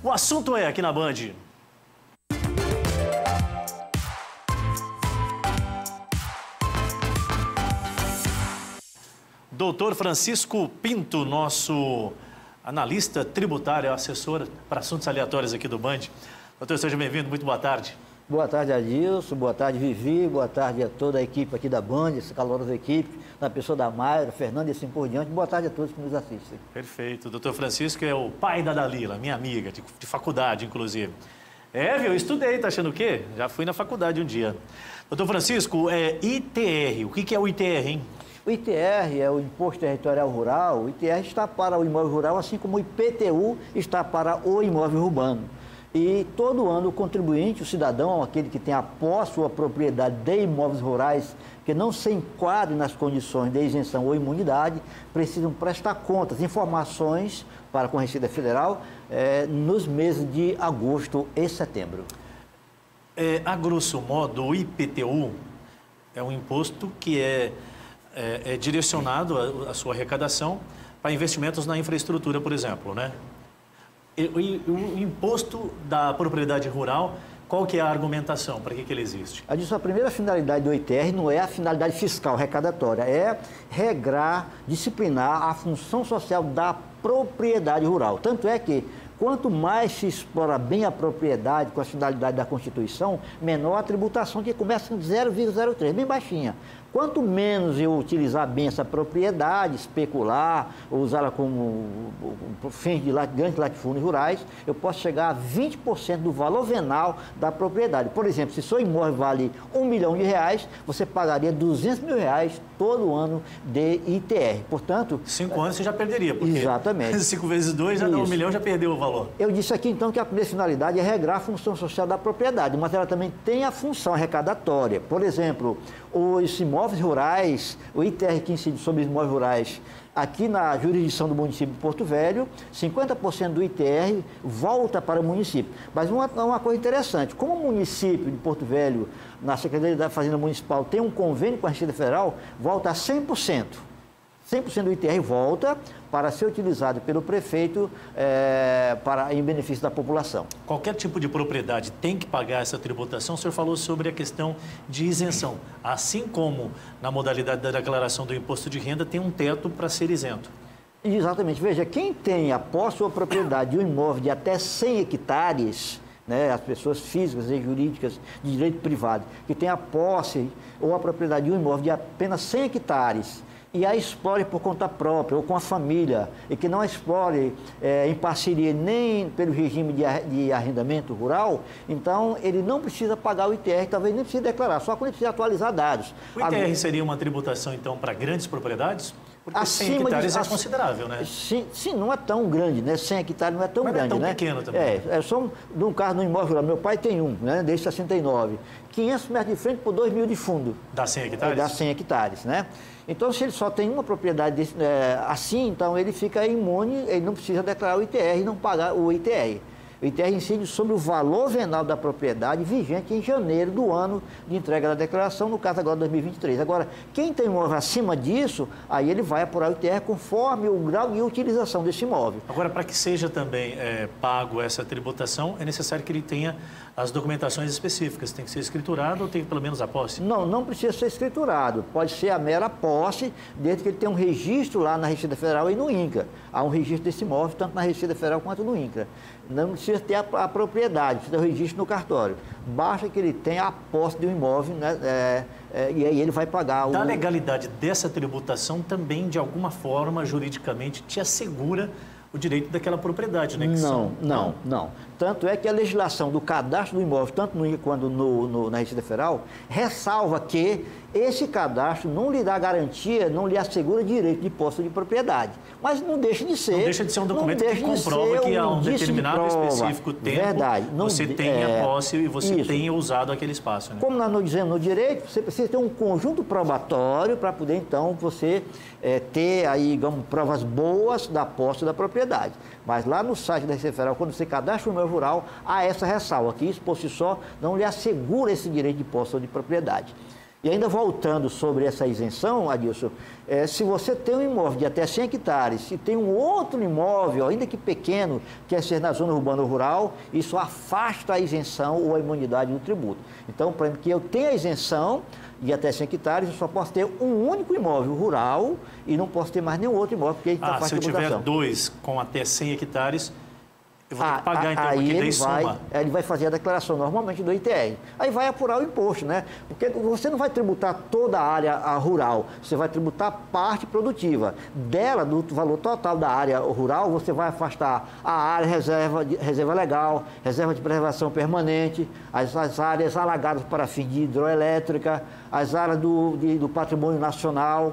O assunto é aqui na Band. Doutor Francisco Pinto, nosso analista tributário, assessor para assuntos aleatórios aqui do Band. Doutor, seja bem-vindo, muito boa tarde. Boa tarde, Adilson, boa tarde, Vivi, boa tarde a toda a equipe aqui da Band, essa calorosa equipe, na pessoa da Mayra, Fernanda e assim por diante. Boa tarde a todos que nos assistem. Perfeito. Doutor Francisco é o pai da Dalila, minha amiga, de faculdade, inclusive. Eu estudei, tá achando o quê? Já fui na faculdade um dia. Doutor Francisco, ITR, o que é o ITR, hein? O ITR é o Imposto Territorial Rural. O ITR está para o imóvel rural, assim como o IPTU está para o imóvel urbano. E todo ano o contribuinte, o cidadão, aquele que tem a posse ou a propriedade de imóveis rurais que não se enquadrem nas condições de isenção ou imunidade, precisam prestar contas, informações para com a Receita Federal nos meses de agosto e setembro. A grosso modo, o IPTU é um imposto que é direcionado a sua arrecadação para investimentos na infraestrutura, por exemplo, né? O imposto da propriedade rural, qual que é a argumentação? Para que ele existe? A primeira finalidade do ITR não é a finalidade fiscal arrecadatória, é regrar, disciplinar a função social da propriedade rural. Tanto é que, quanto mais se explora bem a propriedade com a finalidade da Constituição, menor a tributação, que começa em 0,03, bem baixinha. Quanto menos eu utilizar bem essa propriedade, especular, ou usá-la como fins de grandes latifúndios rurais, eu posso chegar a 20% do valor venal da propriedade. Por exemplo, se seu imóvel vale R$1 milhão, você pagaria R$200 mil todo ano de ITR. Portanto... 5 anos você já perderia, porque... Exatamente. 5 vezes 2, já dá 1 milhão, já perdeu o valor. Eu disse aqui, então, que a primeira finalidade é regrar a função social da propriedade, mas ela também tem a função arrecadatória. Por exemplo, os imóveis rurais, o ITR que incide sobre os imóveis rurais, aqui na jurisdição do município de Porto Velho, 50% do ITR volta para o município. Mas uma coisa interessante, como o município de Porto Velho, na Secretaria da Fazenda Municipal, tem um convênio com a Receita Federal, volta a 100%. 100% do ITR volta para ser utilizado pelo prefeito em benefício da população. Qualquer tipo de propriedade tem que pagar essa tributação? O senhor falou sobre a questão de isenção. Assim como na modalidade da declaração do imposto de renda, tem um teto para ser isento. Exatamente. Veja, quem tem a posse ou a propriedade de um imóvel de até 100 hectares... as pessoas físicas e jurídicas de direito privado, que têm a posse ou a propriedade de um imóvel de apenas 100 hectares, e a explore por conta própria ou com a família, e que não a explore em parceria nem pelo regime de arrendamento rural, então ele não precisa pagar o ITR, talvez nem precise declarar, só quando ele precisa atualizar dados. O ITR seria uma tributação, então, para grandes propriedades? Porque 100 hectares é considerável, né? Sim, não é tão grande, né? 100 hectares não é tão grande, né? Mas é tão pequeno também. É só de um caso no imóvel rural. Meu pai tem um, né? Desde 69. 500 metros de frente por 2 mil de fundo. Dá 100 hectares? Dá 100 hectares, né? Então, se ele só tem uma propriedade assim, então ele fica imune, ele não precisa declarar o ITR e não pagar o ITR. O ITR incide sobre o valor venal da propriedade vigente em janeiro do ano de entrega da declaração, no caso agora 2023. Agora, quem tem imóvel acima disso, aí ele vai apurar o ITR conforme o grau de utilização desse imóvel. Agora, para que seja também pago essa tributação, é necessário que ele tenha as documentações específicas. Tem que ser escriturado ou tem pelo menos a posse? Não precisa ser escriturado. Pode ser a mera posse, desde que ele tenha um registro lá na Receita Federal e no INCRA. Há um registro desse imóvel, tanto na Receita Federal quanto no INCRA. Não precisa ter a propriedade, precisa ter o registro no cartório. Basta que ele tenha a posse de um imóvel, né, e aí ele vai pagar Da legalidade dessa tributação também, de alguma forma, juridicamente, te assegura o direito daquela propriedade, né? Não. Tanto é que a legislação do cadastro do imóvel, tanto no INCRA quanto na Receita Federal, ressalva que esse cadastro não lhe dá garantia, não lhe assegura direito de posse de propriedade. Mas não deixa de ser... Não deixa de ser um documento que comprova que há um determinado específico tempo você tenha posse e você tenha usado aquele espaço. Né? Como nós não dizemos no direito, você precisa ter um conjunto probatório para poder, então, você ter aí, digamos, provas boas da posse da propriedade. Mas lá no site da Receita Federal, quando você cadastra o imóvel rural, há essa ressalva, que isso por si só não lhe assegura esse direito de posse ou de propriedade. E ainda voltando sobre essa isenção, Adilson, se você tem um imóvel de até 100 hectares e tem um outro imóvel, ainda que pequeno, quer ser na zona urbana ou rural, isso afasta a isenção ou a imunidade do tributo. Então, para que eu tenha a isenção de até 100 hectares, eu só posso ter um único imóvel rural e não posso ter mais nenhum outro imóvel, porque ele está se eu tiver dois com até 100 hectares, eu vou ter que pagar, então, porque daí soma. Ele vai fazer a declaração normalmente do ITR. Aí vai apurar o imposto, né? Porque você não vai tributar toda a área rural, você vai tributar parte produtiva. Dela, do valor total da área rural, você vai afastar a área reserva legal, reserva de preservação permanente, as áreas alagadas para fim de hidroelétrica, as áreas do patrimônio nacional,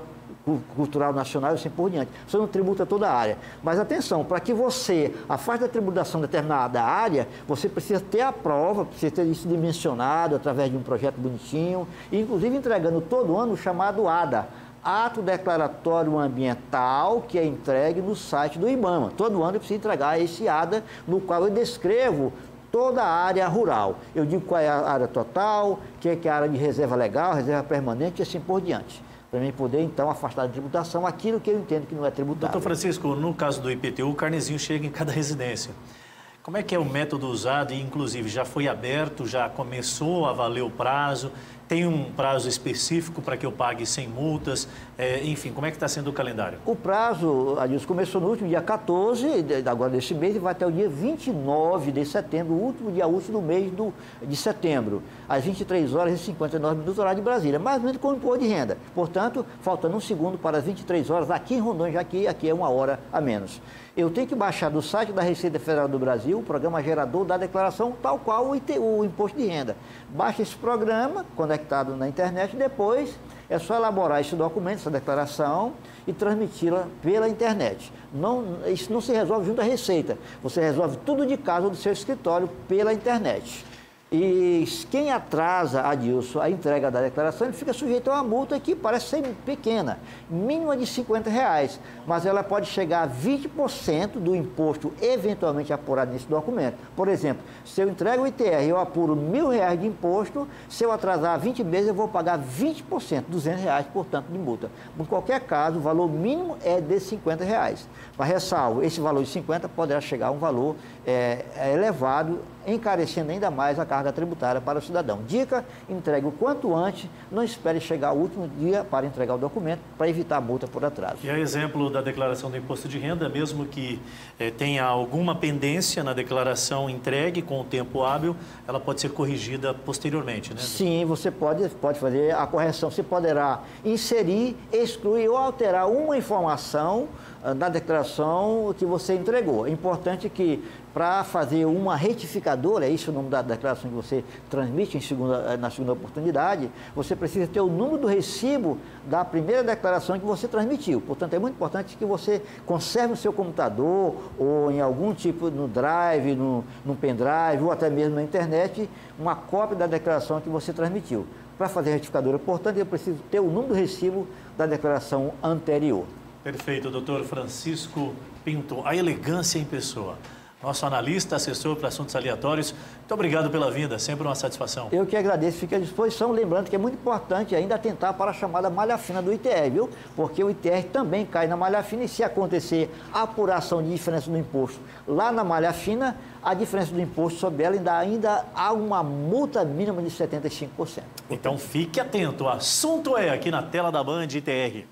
cultural nacional e assim por diante. Você não tributa toda a área. Mas atenção, para que você afaste da tributação de determinada área, você precisa ter a prova, precisa ter isso dimensionado através de um projeto bonitinho, e inclusive entregando todo ano o chamado ADA, Ato Declaratório Ambiental, que é entregue no site do IBAMA. Todo ano eu preciso entregar esse ADA, no qual eu descrevo toda a área rural. Eu digo qual é a área total, o que é a área de reserva legal, reserva permanente e assim por diante. Para mim poder, então, afastar da tributação aquilo que eu entendo que não é tributável. Doutor Francisco, no caso do IPTU, o carnezinho chega em cada residência. Como é que é o método usado e, inclusive, já foi aberto, já começou a valer o prazo? Tem um prazo específico para que eu pague sem multas? Enfim, como é que está sendo o calendário? O prazo, Adilson, começou no último dia 14, agora desse mês, e vai até o dia 29 de setembro, o último dia útil do mês de setembro, às 23 horas e 59 minutos, horário de Brasília, mais ou menos com o imposto de renda. Portanto, faltando um segundo para as 23 horas, aqui em Rondônia, já que aqui é uma hora a menos. Eu tenho que baixar do site da Receita Federal do Brasil o programa gerador da declaração, tal qual o imposto de renda. Baixa esse programa, conectado na internet, depois é só elaborar esse documento, essa declaração, e transmiti-la pela internet. Isso não se resolve junto à Receita, você resolve tudo de casa do seu escritório pela internet. E quem atrasa, Adilson, a entrega da declaração, ele fica sujeito a uma multa que parece ser pequena, mínima de R$50, mas ela pode chegar a 20% do imposto eventualmente apurado nesse documento. Por exemplo, se eu entrego o ITR e eu apuro R$1.000 de imposto, se eu atrasar 20 meses, eu vou pagar 20%, R$200, portanto, de multa. Em qualquer caso, o valor mínimo é de R$50. Mas ressalvo, esse valor de 50 poderá chegar a um valor elevado, encarecendo ainda mais a carga tributária para o cidadão. Dica, entregue o quanto antes, não espere chegar ao último dia para entregar o documento, para evitar a multa por atraso. E a exemplo da declaração do imposto de renda, mesmo que tenha alguma pendência na declaração entregue com o tempo hábil, ela pode ser corrigida posteriormente, né? Sim, você pode fazer a correção. Você poderá inserir, excluir ou alterar uma informação na declaração que você entregou. É importante que, para fazer uma retificadora, é isso o nome da declaração que você transmite na segunda oportunidade, você precisa ter o número do recibo da primeira declaração que você transmitiu. Portanto, é muito importante que você conserve no seu computador ou em algum tipo, no drive, no pendrive ou até mesmo na internet, uma cópia da declaração que você transmitiu. Para fazer a retificadora, portanto, eu preciso ter o número do recibo da declaração anterior. Perfeito, doutor Francisco Pinto, a elegância em pessoa. Nosso analista, assessor para assuntos aleatórios. Muito obrigado pela vinda, sempre uma satisfação. Eu que agradeço, fico à disposição, lembrando que é muito importante ainda atentar para a chamada malha fina do ITR, viu? Porque o ITR também cai na malha fina e se acontecer a apuração de diferença do imposto lá na malha fina, a diferença do imposto sobre ela ainda há uma multa mínima de 75%. Então fique atento, o assunto é aqui na tela da Band ITR.